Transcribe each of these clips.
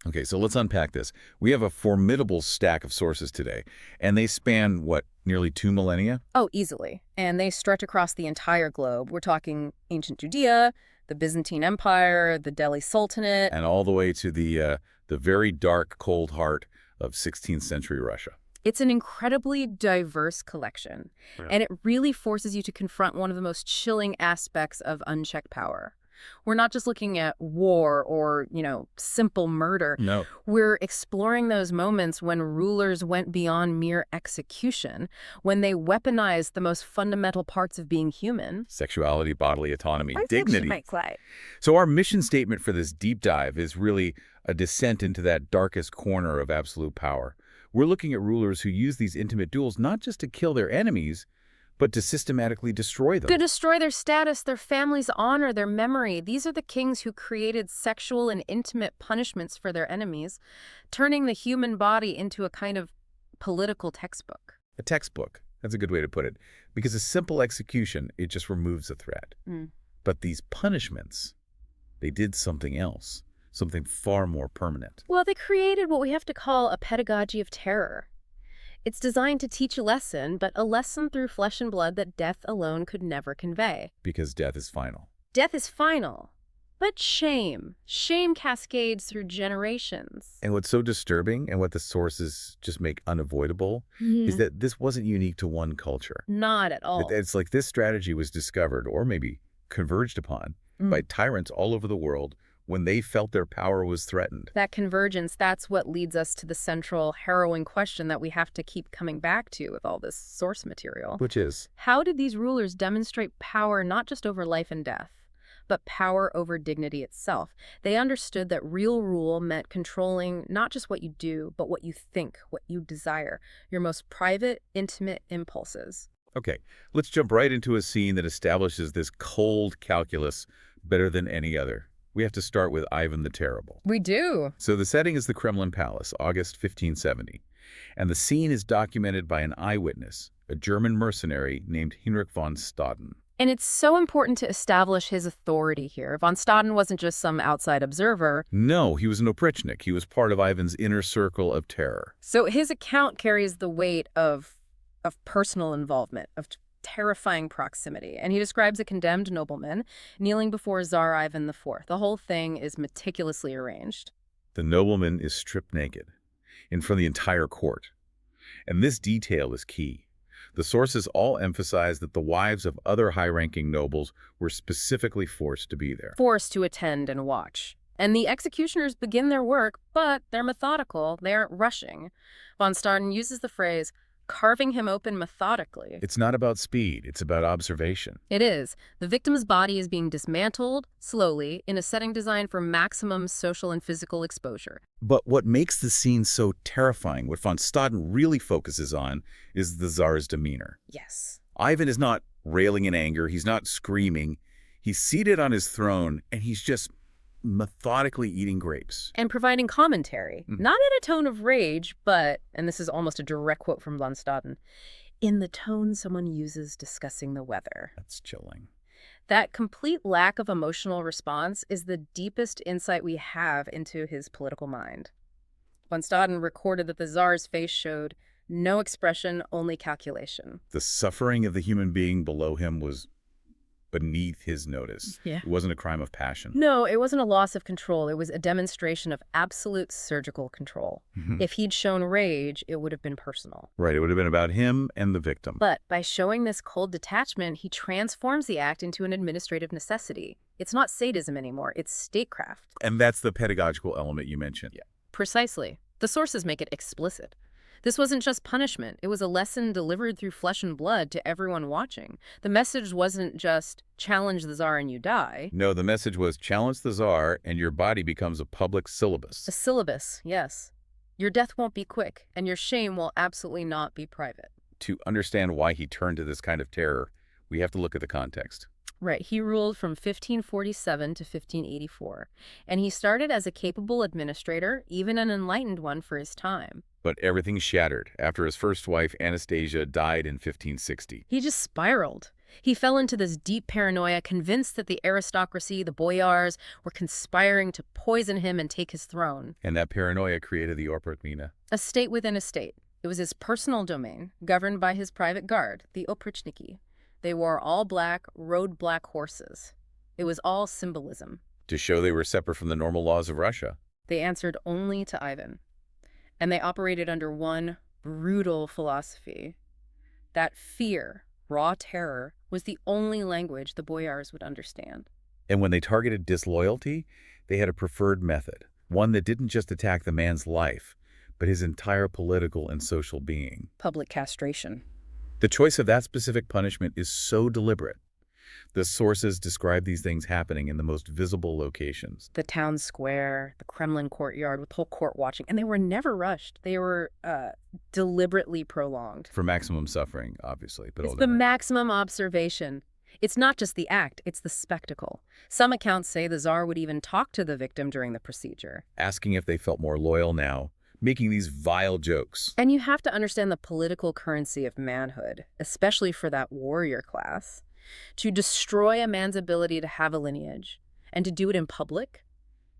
Okay, so let's unpack this. We have a formidable stack of sources today, and they span, what, nearly 2 millennia? Oh, easily. And they stretch across the entire globe. We're talking ancient Judea, the Byzantine Empire, the Delhi Sultanate. And all the way to the very dark, cold heart of 16th century Russia. It's an incredibly diverse collection, and it really forces you to confront one of the most chilling aspects of unchecked power. We're not just looking at war or, simple murder. No. We're exploring those moments when rulers went beyond mere execution, when they weaponized the most fundamental parts of being human. Sexuality, bodily autonomy, dignity. Right. So our mission statement for this deep dive is really a descent into that darkest corner of absolute power. We're looking at rulers who use these intimate duels not just to kill their enemies, but to systematically destroy them. To destroy their status, their family's honor, their memory. These are the kings who created sexual and intimate punishments for their enemies, turning the human body into a kind of political textbook. A textbook. That's a good way to put it. Because a simple execution, it just removes the threat. But these punishments, they did something else, something far more permanent. Well, they created what we have to call a pedagogy of terror. It's designed to teach a lesson, but a lesson through flesh and blood that death alone could never convey. Because death is final. Death is final. But shame cascades through generations. And what's so disturbing, and what the sources just make unavoidable, is that this wasn't unique to one culture. Not at all. It's like this strategy was discovered, or maybe converged upon, by tyrants all over the world when they felt their power was threatened. That convergence, that's what leads us to the central, harrowing question that we have to keep coming back to with all this source material. Which is? How did these rulers demonstrate power not just over life and death, but power over dignity itself? They understood that real rule meant controlling not just what you do, but what you think, what you desire, your most private, intimate impulses. Okay, let's jump right into a scene that establishes this cold calculus better than any other. We have to start with Ivan the Terrible. We do. So the setting is the Kremlin Palace, August 1570. And the scene is documented by an eyewitness, a German mercenary named Heinrich von Stauden. And it's so important to establish his authority here. Von Stauden wasn't just some outside observer. No, he was an oprichnik. He was part of Ivan's inner circle of terror. So his account carries the weight of personal involvement, of terrifying proximity. And he describes a condemned nobleman kneeling before Tsar Ivan IV. The whole thing is meticulously arranged. The nobleman is stripped naked in front of the entire court. And this detail is key. The sources all emphasize that the wives of other high-ranking nobles were specifically forced to be there. Forced to attend and watch. And the executioners begin their work, but they're methodical. They aren't rushing. Von Stauden uses the phrase, carving him open methodically. It's not about speed, it's about observation. It is. The victim's body is being dismantled, slowly, in a setting designed for maximum social and physical exposure. But what makes the scene so terrifying, what von Stauden really focuses on, is the Tsar's demeanor. Yes. Ivan is not railing in anger, he's not screaming. He's seated on his throne, and he's just methodically eating grapes. And providing commentary, not in a tone of rage, but, and this is almost a direct quote from von Stauden, in the tone someone uses discussing the weather. That's chilling. That complete lack of emotional response is the deepest insight we have into his political mind. Von Stauden recorded that the Tsar's face showed no expression, only calculation. The suffering of the human being below him was beneath his notice. Yeah. It wasn't a crime of passion. No, it wasn't a loss of control. It was a demonstration of absolute surgical control. If he'd shown rage, it would have been personal. Right, it would have been about him and the victim. But by showing this cold detachment, he transforms the act into an administrative necessity. It's not sadism anymore, it's statecraft. And that's the pedagogical element you mentioned. Yeah. Precisely. The sources make it explicit. This wasn't just punishment. It was a lesson delivered through flesh and blood to everyone watching. The message wasn't just, challenge the Tsar and you die. No, the message was, challenge the Tsar and your body becomes a public syllabus. A syllabus, yes. Your death won't be quick, and your shame will absolutely not be private. To understand why he turned to this kind of terror, we have to look at the context. Right. He ruled from 1547 to 1584, and he started as a capable administrator, even an enlightened one for his time. But everything shattered after his first wife, Anastasia, died in 1560. He just spiraled. He fell into this deep paranoia, convinced that the aristocracy, the boyars, were conspiring to poison him and take his throne. And that paranoia created the oprichnina. A state within a state. It was his personal domain, governed by his private guard, the oprichniki. They wore all black, rode black horses. It was all symbolism. To show they were separate from the normal laws of Russia. They answered only to Ivan. And they operated under one brutal philosophy. That fear, raw terror, was the only language the boyars would understand. And when they targeted disloyalty, they had a preferred method, one that didn't just attack the man's life, but his entire political and social being. Public castration. The choice of that specific punishment is so deliberate. The sources describe these things happening in the most visible locations. The town square, the Kremlin courtyard with the whole court watching. And they were never rushed. They were deliberately prolonged. For maximum suffering, obviously. But It's the maximum observation. It's not just the act, it's the spectacle. Some accounts say the Tsar would even talk to the victim during the procedure. Asking if they felt more loyal now, making these vile jokes. And you have to understand the political currency of manhood, especially for that warrior class. To destroy a man's ability to have a lineage, and to do it in public,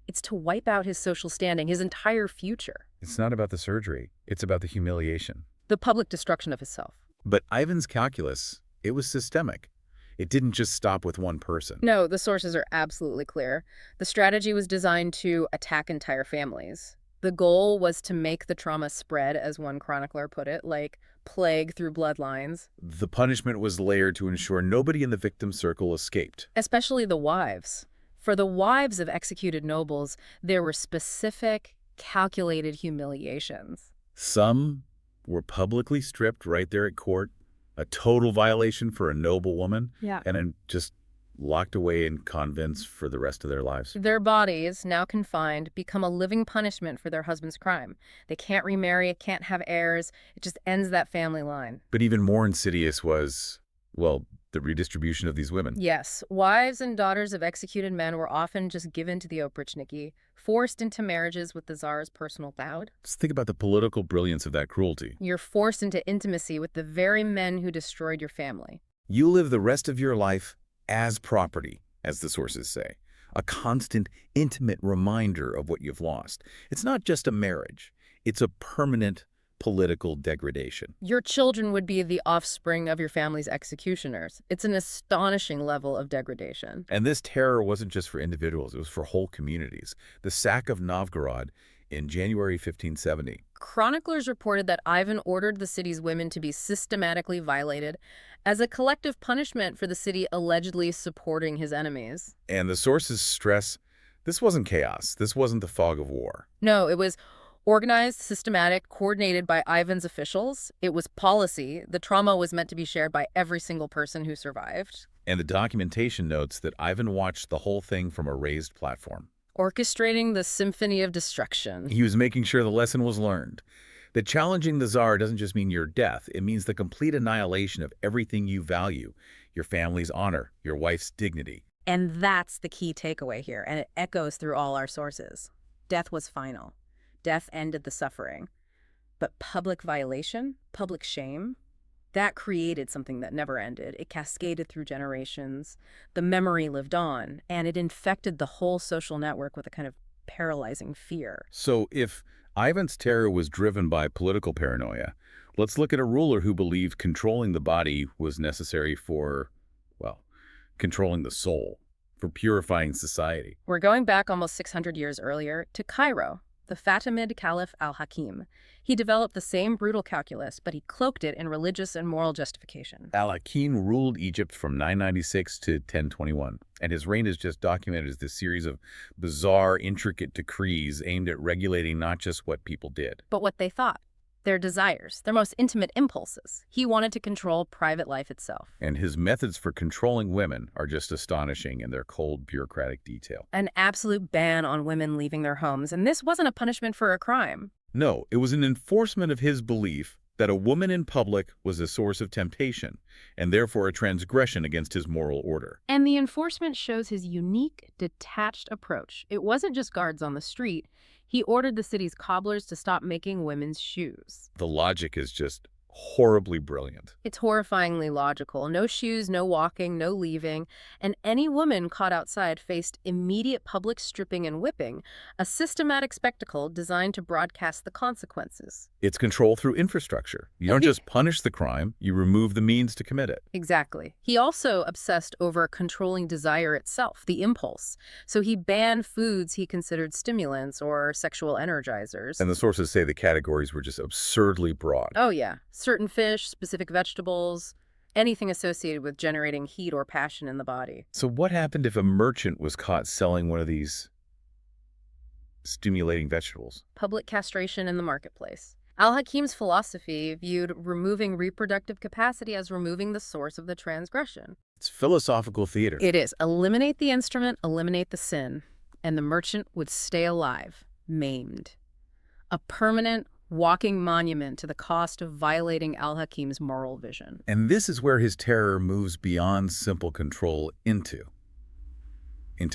it's to wipe out his social standing, his entire future. It's not about the surgery. It's about the humiliation. The public destruction of his self. But Ivan's calculus, it was systemic. It didn't just stop with one person. No, the sources are absolutely clear. The strategy was designed to attack entire families. The goal was to make the trauma spread, as one chronicler put it, like plague through bloodlines. The punishment was layered to ensure nobody in the victim's circle escaped. Especially the wives. For the wives of executed nobles, there were specific, calculated humiliations. Some were publicly stripped right there at court, a total violation for a noble woman, and then just locked away in convents for the rest of their lives. Their bodies, now confined, become a living punishment for their husband's crime. They can't remarry, can't have heirs. It just ends that family line. But even more insidious was, well, the redistribution of these women. Yes, wives and daughters of executed men were often just given to the oprichniki, forced into marriages with the Tsar's personal dowd. Just think about the political brilliance of that cruelty. You're forced into intimacy with the very men who destroyed your family. You live the rest of your life as property, as the sources say, a constant, intimate reminder of what you've lost. It's not just a marriage. It's a permanent political degradation. Your children would be the offspring of your family's executioners. It's an astonishing level of degradation. And this terror wasn't just for individuals. It was for whole communities. The sack of Novgorod in January 1570. Chroniclers reported that Ivan ordered the city's women to be systematically violated as a collective punishment for the city allegedly supporting his enemies. And the sources stress this wasn't chaos. This wasn't the fog of war. No, it was organized, systematic, coordinated by Ivan's officials. It was policy. The trauma was meant to be shared by every single person who survived. And the documentation notes that Ivan watched the whole thing from a raised platform. Orchestrating the symphony of destruction. He was making sure the lesson was learned. That challenging the Tsar doesn't just mean your death. It means the complete annihilation of everything you value, your family's honor, your wife's dignity. And that's the key takeaway here, and it echoes through all our sources. Death was final. Death ended the suffering. But public violation, public shame, that created something that never ended. It cascaded through generations. The memory lived on, and it infected the whole social network with a kind of paralyzing fear. So if Ivan's terror was driven by political paranoia, let's look at a ruler who believed controlling the body was necessary for, well, controlling the soul, for purifying society. We're going back almost 600 years earlier to Cairo, the Fatimid Caliph al-Hakim. He developed the same brutal calculus, but he cloaked it in religious and moral justification. Al-Hakim ruled Egypt from 996 to 1021, and his reign is just documented as this series of bizarre, intricate decrees aimed at regulating not just what people did, but what they thought, their desires, their most intimate impulses. He wanted to control private life itself. And his methods for controlling women are just astonishing in their cold, bureaucratic detail. An absolute ban on women leaving their homes, and this wasn't a punishment for a crime. No, it was an enforcement of his belief that a woman in public was a source of temptation, and therefore a transgression against his moral order. And the enforcement shows his unique, detached approach. It wasn't just guards on the street. He ordered the city's cobblers to stop making women's shoes. The logic is just horribly brilliant. It's horrifyingly logical. No shoes, no walking, no leaving, and any woman caught outside faced immediate public stripping and whipping, a systematic spectacle designed to broadcast the consequences. It's control through infrastructure. You don't just punish the crime, you remove the means to commit it. Exactly. He also obsessed over controlling desire itself, the impulse. So he banned foods he considered stimulants or sexual energizers. And the sources say the categories were just absurdly broad. Oh, yeah. Certain fish, specific vegetables, anything associated with generating heat or passion in the body. So what happened if a merchant was caught selling one of these stimulating vegetables? Public castration in the marketplace. Al-Hakim's philosophy viewed removing reproductive capacity as removing the source of the transgression. It's philosophical theater. It is. Eliminate the instrument, eliminate the sin, and the merchant would stay alive, maimed. A permanent, walking monument to the cost of violating Al-Hakim's moral vision. And this is where his terror moves beyond simple control into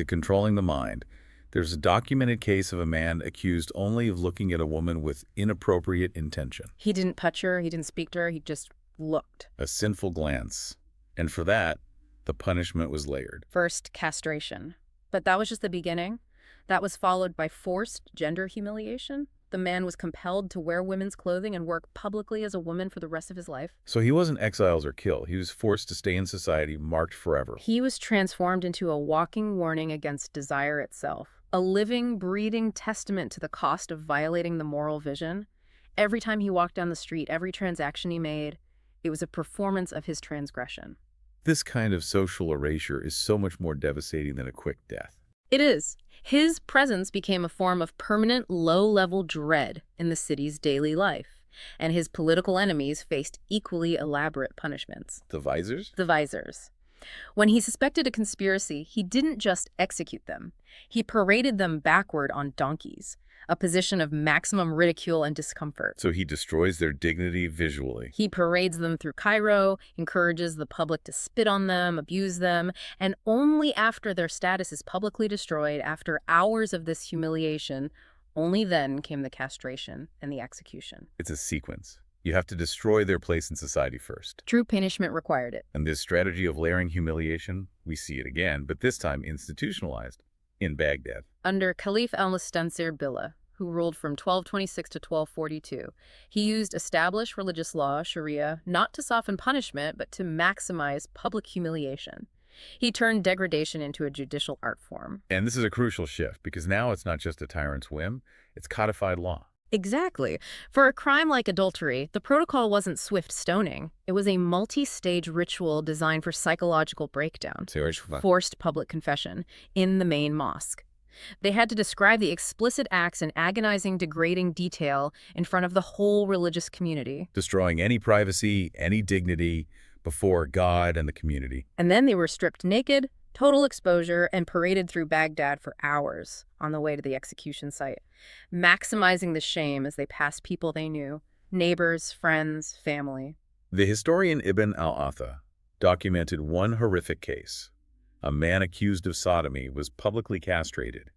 controlling the mind. There's a documented case of a man accused only of looking at a woman with inappropriate intention. He didn't touch her, he didn't speak to her, he just looked. A sinful glance. And for that, the punishment was layered. First, castration. But that was just the beginning. That was followed by forced gender humiliation. The man was compelled to wear women's clothing and work publicly as a woman for the rest of his life. So he wasn't exiled or killed. He was forced to stay in society, marked forever. He was transformed into a walking warning against desire itself, a living, breathing testament to the cost of violating the moral vision. Every time he walked down the street, every transaction he made, it was a performance of his transgression. This kind of social erasure is so much more devastating than a quick death. It is. His presence became a form of permanent, low-level dread in the city's daily life, and his political enemies faced equally elaborate punishments. The visors? The visors. When he suspected a conspiracy, he didn't just execute them. He paraded them backward on donkeys, a position of maximum ridicule and discomfort. So he destroys their dignity visually. He parades them through Cairo, encourages the public to spit on them, abuse them, and only after their status is publicly destroyed, after hours of this humiliation, only then came the castration and the execution. It's a sequence. You have to destroy their place in society first. True punishment required it. And this strategy of layering humiliation, we see it again, but this time institutionalized in Baghdad. Under Caliph al-Mustansir Billah, who ruled from 1226 to 1242, he used established religious law, Sharia, not to soften punishment, but to maximize public humiliation. He turned degradation into a judicial art form. And this is a crucial shift, because now it's not just a tyrant's whim, it's codified law. Exactly. For a crime like adultery, the protocol wasn't swift stoning. It was a multi-stage ritual designed for psychological breakdown, forced public confession, in the main mosque. They had to describe the explicit acts in agonizing, degrading detail in front of the whole religious community. Destroying any privacy, any dignity before God and the community. And then they were stripped naked, total exposure, and paraded through Baghdad for hours on the way to the execution site, maximizing the shame as they passed people they knew, neighbors, friends, family. The historian Ibn al-Atha documented one horrific case. A man accused of sodomy was publicly castrated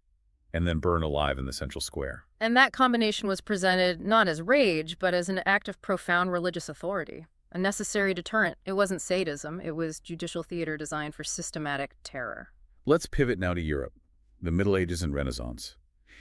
and then burned alive in the central square. And that combination was presented not as rage, but as an act of profound religious authority. A necessary deterrent. It wasn't sadism, it was judicial theater designed for systematic terror. Let's pivot now to Europe, the Middle Ages and Renaissance.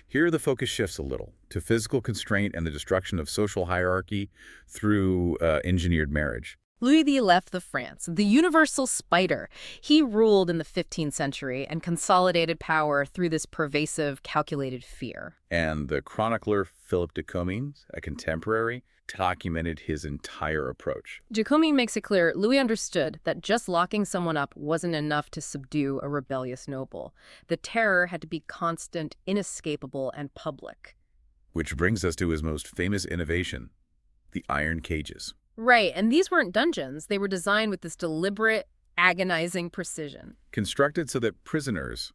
Here the focus shifts a little to physical constraint and the destruction of social hierarchy through engineered marriage. Louis XI of France, the universal spider. He ruled in the 15th century and consolidated power through this pervasive, calculated fear. And the chronicler Philip de Comines, a contemporary, documented his entire approach. De Comines makes it clear Louis understood that just locking someone up wasn't enough to subdue a rebellious noble. The terror had to be constant, inescapable, and public. Which brings us to his most famous innovation, the iron cages. Right, and these weren't dungeons. They were designed with this deliberate, agonizing precision. Constructed so that prisoners,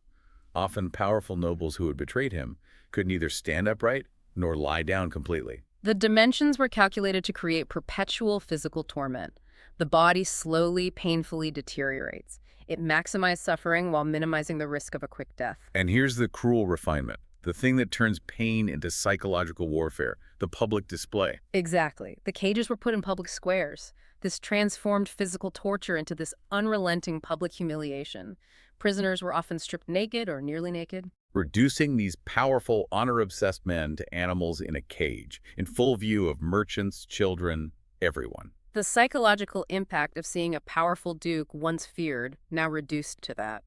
often powerful nobles who had betrayed him, could neither stand upright nor lie down completely. The dimensions were calculated to create perpetual physical torment. The body slowly, painfully deteriorates. It maximized suffering while minimizing the risk of a quick death. And here's the cruel refinement. the thing that turns pain into psychological warfare, the public display. Exactly. The cages were put in public squares. This transformed physical torture into this unrelenting public humiliation. Prisoners were often stripped naked or nearly naked. Reducing these powerful, honor-obsessed men to animals in a cage, in full view of merchants, children, everyone. The psychological impact of seeing a powerful duke once feared, now reduced to that.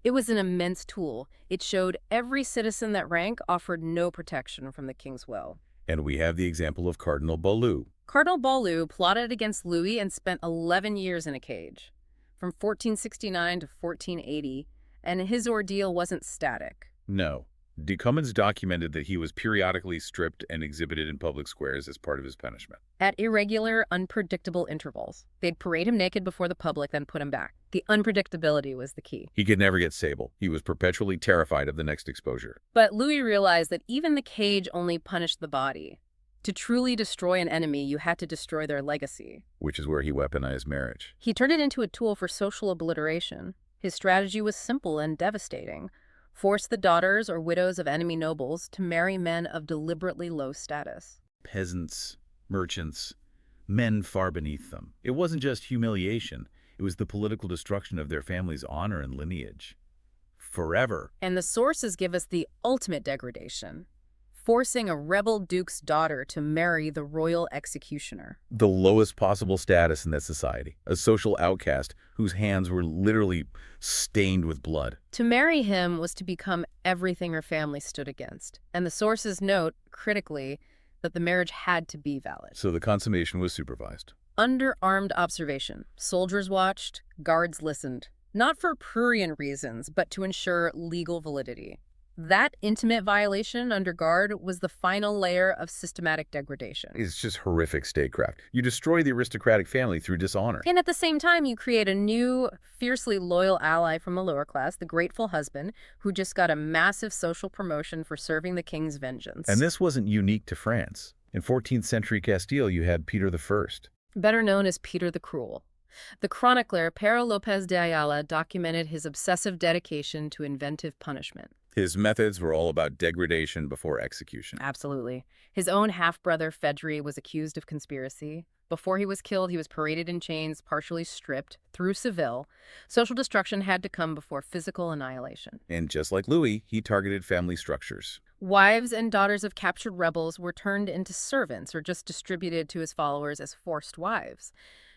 It was an immense tool. It showed every citizen that rank offered no protection from the king's will. And we have the example of Cardinal Beaulieu. Cardinal Beaulieu plotted against Louis and spent 11 years in a cage, from 1469 to 1480, and his ordeal wasn't static. No. Dehumanize documented that he was periodically stripped and exhibited in public squares as part of his punishment. At irregular, unpredictable intervals. They'd parade him naked before the public, then put him back. The unpredictability was the key. He could never get sable. He was perpetually terrified of the next exposure. But Louis realized that even the cage only punished the body. To truly destroy an enemy, you had to destroy their legacy. Which is where he weaponized marriage. He turned it into a tool for social obliteration. His strategy was simple and devastating. Force the daughters or widows of enemy nobles to marry men of deliberately low status. Peasants, merchants, men far beneath them. It wasn't just humiliation. It was the political destruction of their family's honor and lineage. Forever. And the sources give us the ultimate degradation. Forcing a rebel duke's daughter to marry the royal executioner. The lowest possible status in that society. A social outcast whose hands were literally stained with blood. To marry him was to become everything her family stood against. And the sources note, critically, that the marriage had to be valid. So the consummation was supervised. Under armed observation, soldiers watched, guards listened. Not for prurient reasons, but to ensure legal validity. That intimate violation under guard was the final layer of systematic degradation. It's just horrific statecraft. You destroy the aristocratic family through dishonor. And at the same time, you create a new, fiercely loyal ally from the lower class, the grateful husband, who just got a massive social promotion for serving the king's vengeance. And this wasn't unique to France. In 14th century Castile, you had Peter I. Better known as Peter the Cruel. The chronicler Pero López de Ayala documented his obsessive dedication to inventive punishment. His methods were all about degradation before execution. Absolutely. His own half-brother, Fedri, was accused of conspiracy. Before he was killed, he was paraded in chains, partially stripped, through Seville. Social destruction had to come before physical annihilation. And just like Louis, he targeted family structures. Wives and daughters of captured rebels were turned into servants or just distributed to his followers as forced wives.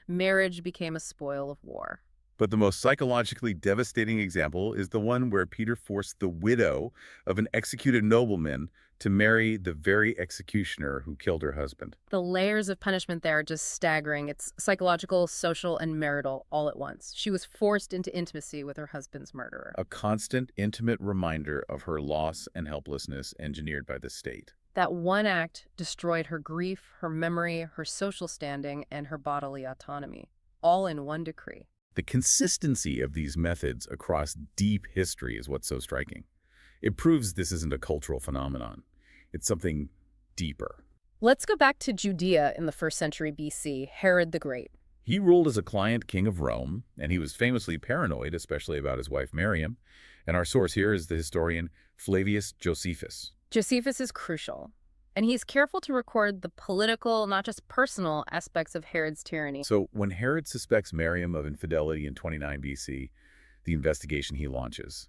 Marriage became a spoil of war. But the most psychologically devastating example is the one where Peter forced the widow of an executed nobleman to marry the very executioner who killed her husband. The layers of punishment there are just staggering. It's psychological, social, and marital all at once. She was forced into intimacy with her husband's murderer. A constant, intimate reminder of her loss and helplessness engineered by the state. That one act destroyed her grief, her memory, her social standing, and her bodily autonomy, all in one decree. The consistency of these methods across deep history is what's so striking. It proves this isn't a cultural phenomenon. It's something deeper. Let's go back to Judea in the 1st century BC, Herod the Great. He ruled as a client king of Rome, and he was famously paranoid, especially about his wife Miriam. And our source here is the historian Flavius Josephus. Josephus is crucial, and he's careful to record the political, not just personal, aspects of Herod's tyranny. So when Herod suspects Miriam of infidelity in 29 BC, the investigation he launches,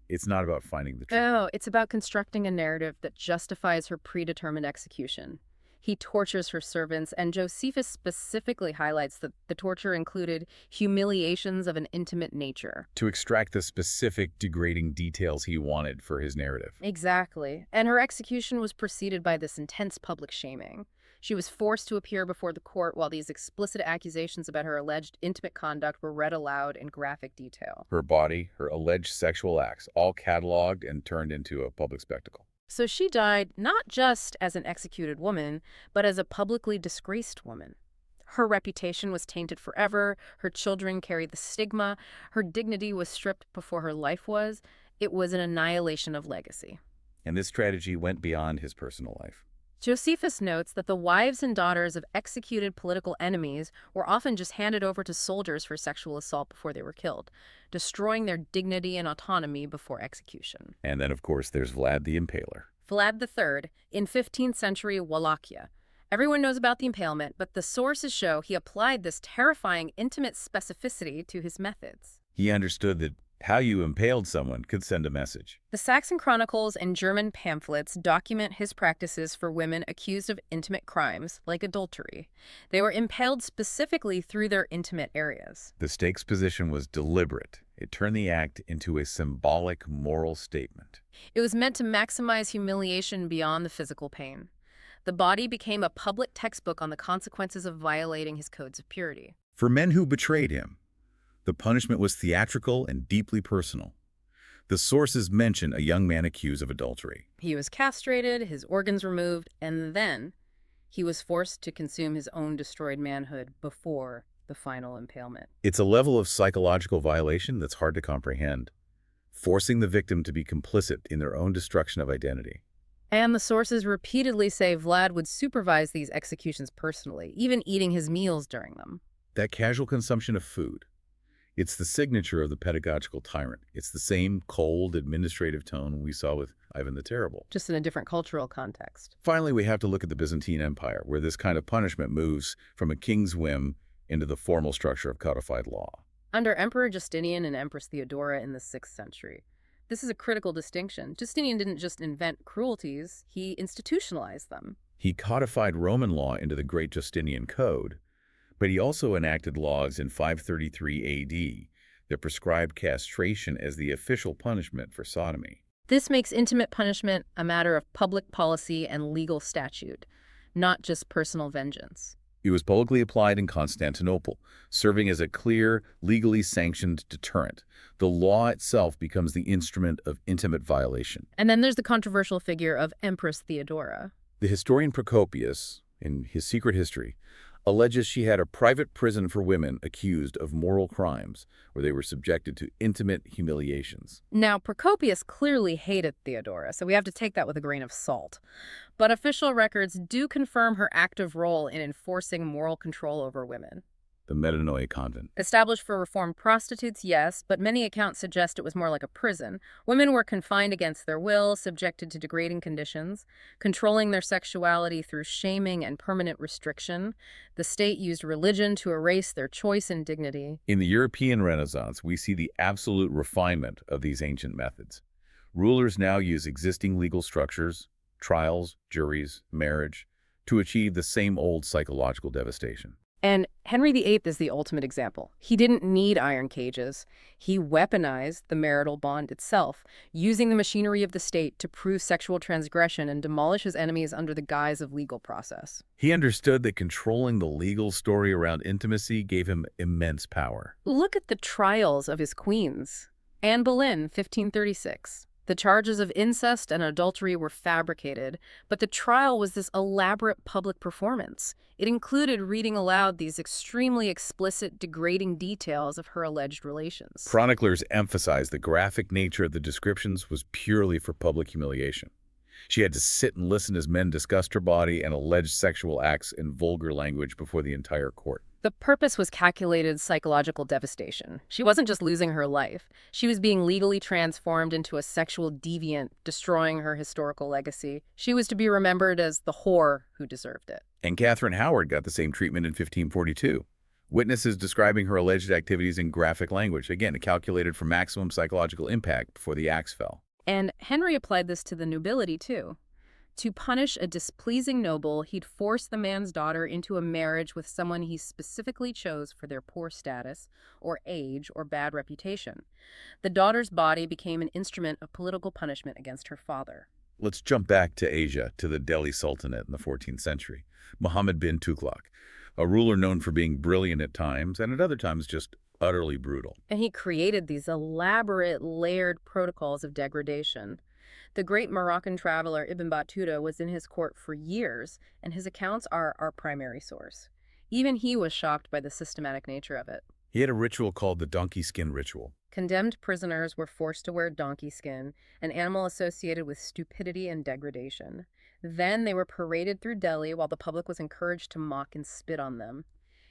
it's not about finding the truth. Oh, it's about constructing a narrative that justifies her predetermined execution. He tortures her servants, and Josephus specifically highlights that the torture included humiliations of an intimate nature. To extract the specific degrading details he wanted for his narrative. Exactly. And her execution was preceded by this intense public shaming. She was forced to appear before the court while these explicit accusations about her alleged intimate conduct were read aloud in graphic detail. Her body, her alleged sexual acts, all cataloged and turned into a public spectacle. So she died not just as an executed woman, but as a publicly disgraced woman. Her reputation was tainted forever. Her children carried the stigma. Her dignity was stripped before her life was. It was an annihilation of legacy. And this tragedy went beyond his personal life. Josephus notes that the wives and daughters of executed political enemies were often just handed over to soldiers for sexual assault before they were killed, destroying their dignity and autonomy before execution. And then, of course, there's Vlad the Impaler. Vlad III, in 15th century Wallachia. Everyone knows about the impalement, but the sources show he applied this terrifying, intimate specificity to his methods. He understood that how you impaled someone could send a message. The Saxon Chronicles and German pamphlets document his practices for women accused of intimate crimes, like adultery. They were impaled specifically through their intimate areas. The stake's position was deliberate. It turned the act into a symbolic moral statement. It was meant to maximize humiliation beyond the physical pain. The body became a public textbook on the consequences of violating his codes of purity. For men who betrayed him, the punishment was theatrical and deeply personal. The sources mention a young man accused of adultery. He was castrated, his organs removed, and then he was forced to consume his own destroyed manhood before the final impalement. It's a level of psychological violation that's hard to comprehend, forcing the victim to be complicit in their own destruction of identity. And the sources repeatedly say Vlad would supervise these executions personally, even eating his meals during them. That casual consumption of food, it's the signature of the pedagogical tyrant. It's the same cold, administrative tone we saw with Ivan the Terrible. Just in a different cultural context. Finally, we have to look at the Byzantine Empire, where this kind of punishment moves from a king's whim into the formal structure of codified law. Under Emperor Justinian and Empress Theodora in the 6th century. This is a critical distinction. Justinian didn't just invent cruelties, he institutionalized them. He codified Roman law into the Great Justinian Code, but he also enacted laws in 533 AD that prescribed castration as the official punishment for sodomy. This makes intimate punishment a matter of public policy and legal statute, not just personal vengeance. It was publicly applied in Constantinople, serving as a clear, legally sanctioned deterrent. The law itself becomes the instrument of intimate violation. And then there's the controversial figure of Empress Theodora. The historian Procopius, in his Secret History, alleges she had a private prison for women accused of moral crimes, where they were subjected to intimate humiliations. Now, Procopius clearly hated Theodora, so we have to take that with a grain of salt. But official records do confirm her active role in enforcing moral control over women. The Paranoia convent. Established for reformed prostitutes, yes, but many accounts suggest it was more like a prison. Women were confined against their will, subjected to degrading conditions, controlling their sexuality through shaming and permanent restriction. The state used religion to erase their choice and dignity. In the European Renaissance, we see the absolute refinement of these ancient methods. Rulers now use existing legal structures, trials, juries, marriage, to achieve the same old psychological devastation. And Henry VIII is the ultimate example. He didn't need iron cages. He weaponized the marital bond itself, using the machinery of the state to prove sexual transgression and demolish his enemies under the guise of legal process. He understood that controlling the legal story around intimacy gave him immense power. Look at the trials of his queens. Anne Boleyn, 1536. The charges of incest and adultery were fabricated, but the trial was this elaborate public performance. It included reading aloud these extremely explicit, degrading details of her alleged relations. Chroniclers emphasize the graphic nature of the descriptions was purely for public humiliation. She had to sit and listen as men discussed her body and alleged sexual acts in vulgar language before the entire court. The purpose was calculated psychological devastation. She wasn't just losing her life. She was being legally transformed into a sexual deviant, destroying her historical legacy. She was to be remembered as the whore who deserved it. And Catherine Howard got the same treatment in 1542. Witnesses describing her alleged activities in graphic language, again, calculated for maximum psychological impact before the axe fell. And Henry applied this to the nobility, too. To punish a displeasing noble, he'd force the man's daughter into a marriage with someone he specifically chose for their poor status, or age, or bad reputation. The daughter's body became an instrument of political punishment against her father. Let's jump back to Asia, to the Delhi Sultanate in the 14th century. Muhammad bin Tughlaq, a ruler known for being brilliant at times, and at other times just utterly brutal. And he created these elaborate, layered protocols of degradation. The great Moroccan traveler Ibn Battuta was in his court for years, and his accounts are our primary source. Even he was shocked by the systematic nature of it. He had a ritual called the donkey skin ritual. Condemned prisoners were forced to wear donkey skin, an animal associated with stupidity and degradation. Then they were paraded through Delhi while the public was encouraged to mock and spit on them.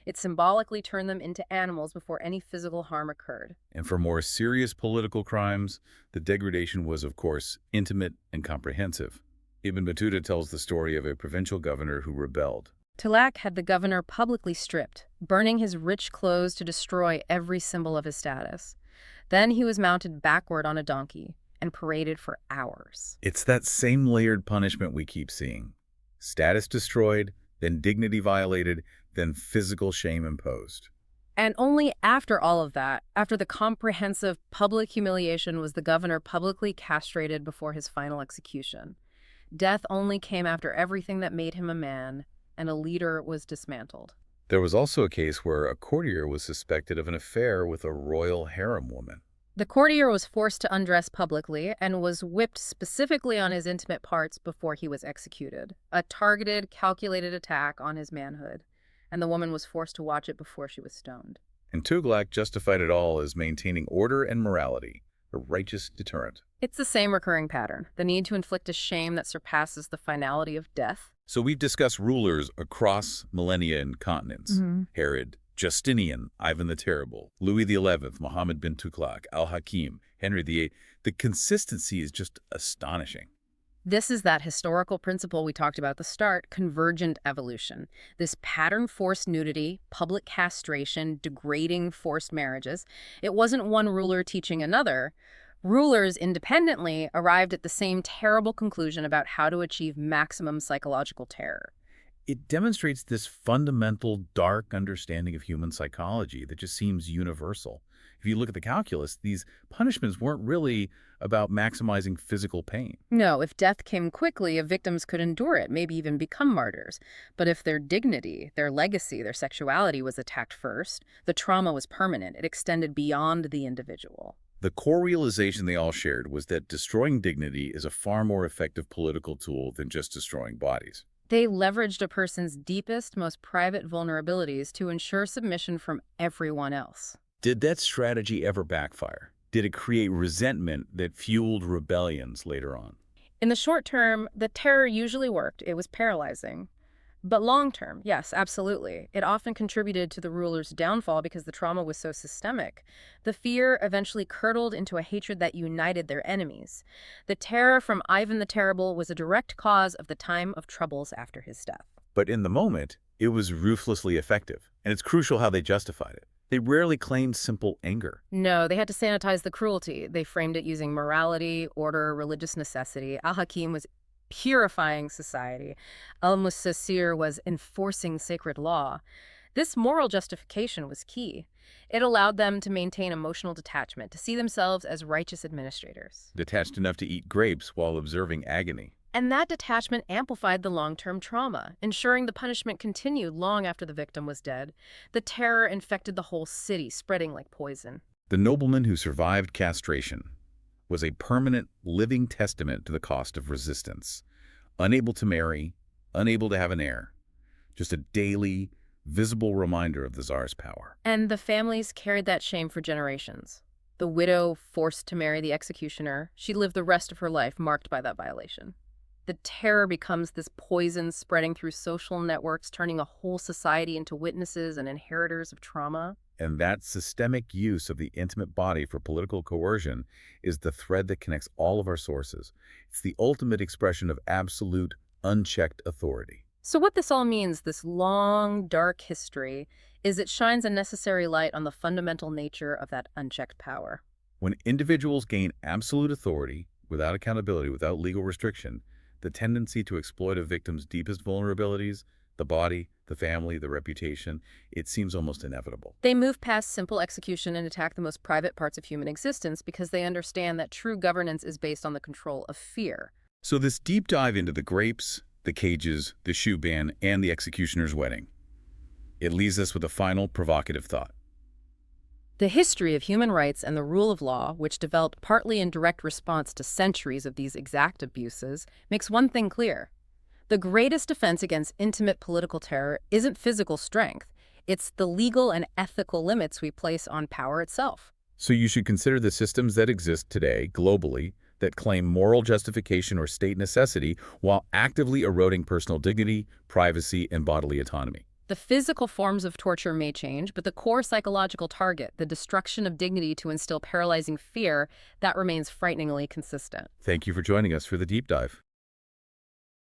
It symbolically turned them into animals before any physical harm occurred. And for more serious political crimes, the degradation was, of course, intimate and comprehensive. Ibn Battuta tells the story of a provincial governor who rebelled. Tughlaq had the governor publicly stripped, burning his rich clothes to destroy every symbol of his status. Then he was mounted backward on a donkey and paraded for hours. It's that same layered punishment we keep seeing. Status destroyed, then dignity violated, then physical shame imposed. And only after all of that, after the comprehensive public humiliation, was the governor publicly castrated before his final execution. Death only came after everything that made him a man, and a leader was dismantled. There was also a case where a courtier was suspected of an affair with a royal harem woman. The courtier was forced to undress publicly and was whipped specifically on his intimate parts before he was executed. A targeted, calculated attack on his manhood, and the woman was forced to watch it before she was stoned. And Tughlaq justified it all as maintaining order and morality, a righteous deterrent. It's the same recurring pattern, the need to inflict a shame that surpasses the finality of death. So we've discussed rulers across millennia and continents. Herod, Justinian, Ivan the Terrible, Louis XI, Mohammed bin Tughlaq, Al-Hakim, Henry VIII. The consistency is just astonishing. This is that historical principle we talked about at the start, convergent evolution. This pattern forced nudity, public castration, degrading forced marriages. It wasn't one ruler teaching another. Rulers independently arrived at the same terrible conclusion about how to achieve maximum psychological terror. It demonstrates this fundamental, dark understanding of human psychology that just seems universal. If you look at the calculus, these punishments weren't really about maximizing physical pain. No, if death came quickly, victims could endure it, maybe even become martyrs. But if their dignity, their legacy, their sexuality was attacked first, the trauma was permanent. It extended beyond the individual. The core realization they all shared was that destroying dignity is a far more effective political tool than just destroying bodies. They leveraged a person's deepest, most private vulnerabilities to ensure submission from everyone else. Did that strategy ever backfire? Did it create resentment that fueled rebellions later on? In the short term, the terror usually worked. It was paralyzing. But long term, yes, absolutely. It often contributed to the ruler's downfall because the trauma was so systemic. The fear eventually curdled into a hatred that united their enemies. The terror from Ivan the Terrible was a direct cause of the time of troubles after his death. But in the moment, it was ruthlessly effective, and it's crucial how they justified it. They rarely claimed simple anger. No, they had to sanitize the cruelty. They framed it using morality, order, religious necessity. Al-Hakim was purifying society. Al-Musassir was enforcing sacred law. This moral justification was key. It allowed them to maintain emotional detachment, to see themselves as righteous administrators. Detached enough to eat grapes while observing agony. And that detachment amplified the long-term trauma, ensuring the punishment continued long after the victim was dead. The terror infected the whole city, spreading like poison. The nobleman who survived castration was a permanent, living testament to the cost of resistance. Unable to marry, unable to have an heir. Just a daily, visible reminder of the Tsar's power. And the families carried that shame for generations. The widow forced to marry the executioner, she lived the rest of her life marked by that violation. The terror becomes this poison spreading through social networks, turning a whole society into witnesses and inheritors of trauma. And that systemic use of the intimate body for political coercion is the thread that connects all of our sources. It's the ultimate expression of absolute, unchecked authority. So what this all means, this long, dark history, is it shines a necessary light on the fundamental nature of that unchecked power. When individuals gain absolute authority, without accountability, without legal restriction, the tendency to exploit a victim's deepest vulnerabilities, the body, the family, the reputation, it seems almost inevitable. They move past simple execution and attack the most private parts of human existence because they understand that true governance is based on the control of fear. So this deep dive into the grapes, the cages, the shoe ban, and the executioner's wedding, it leaves us with a final provocative thought. The history of human rights and the rule of law, which developed partly in direct response to centuries of these exact abuses, makes one thing clear. The greatest defense against intimate political terror isn't physical strength. It's the legal and ethical limits we place on power itself. So you should consider the systems that exist today, globally, that claim moral justification or state necessity while actively eroding personal dignity, privacy, and bodily autonomy. The physical forms of torture may change, but the core psychological target, the destruction of dignity to instill paralyzing fear, that remains frighteningly consistent. Thank you for joining us for the deep dive.